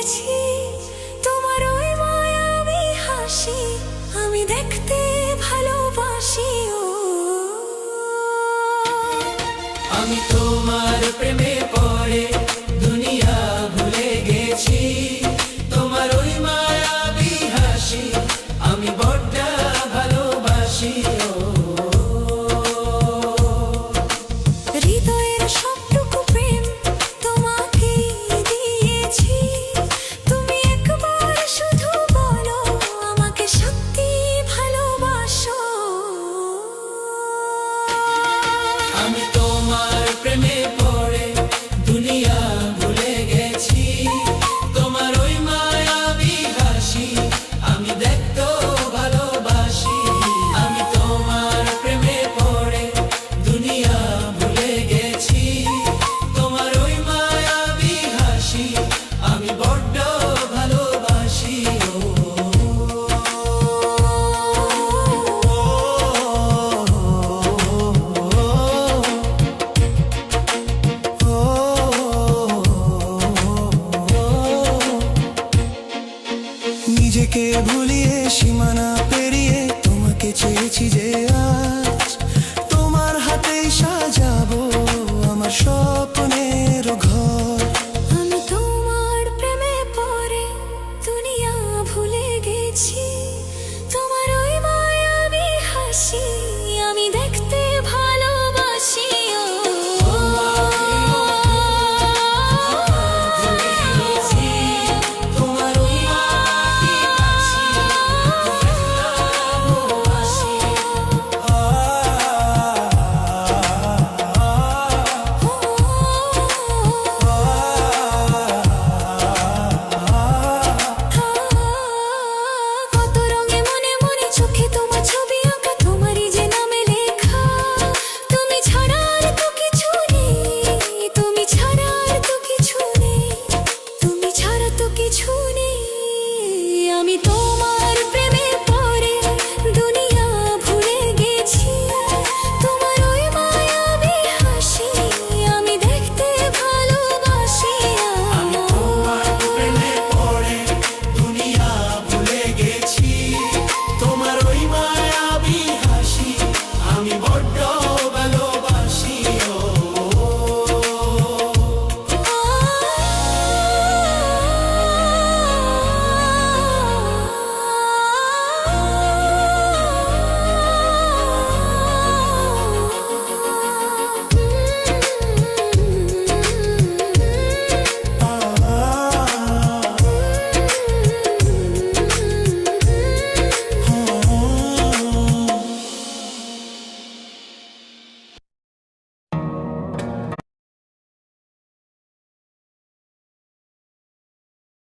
গেছি, তোমার ওই মায়াবী হাসি আমি দেখতে ভালোবাসি। ও আমি তোমার প্রেমে পড়ে দুনিয়া ভুলে গেছি, তোমার ওই মায়াবী হাসি আমি বড্ড ভালোবাসি। হৃদয়ের সবটুকু প্রেম তোমাকে দিয়েছি, তুমি একবার শুধু বলো আমাকে সত্যি ভালোবাসো। আমি তোমার প্রেমে পড়ে দুনিয়া ভুলে গেছি, তোমার ওই মায়াবী হাসি আমি দেখতে ভালোবাসি। আমি তোমার প্রেমে পড়ে দুনিয়া ভুলে গেছি, তোমার ওই মায়াবী হাসি আমি বড্ড ভালোবাসি। নিজেকে ভুলিয়ে সীমানা পেরিয়ে তোমাকে চেয়েছি যে আজ তোমার হাতেই সাজাবো আমার স্বপ্নের ঘর। আমি তোমার প্রেমে পড়ে দুনিয়া ভুলে গেছি, তোমার ওই মায়াবী হাসি আমি দেখতে ভালোবাসি। তোমার ওই মায়াবী হাসি ভালোবাসি। কত রঙে মনে মনে চোখে তোমার ছবি আঁকা, তোমারই যে নামে লেখা। তুমি ছাড়া আর তো কিছু নেই, তুমি ছাড়া আর তো কিছু নেই, তুমি ছাড়া তো কিছু নেই। আমি তোমার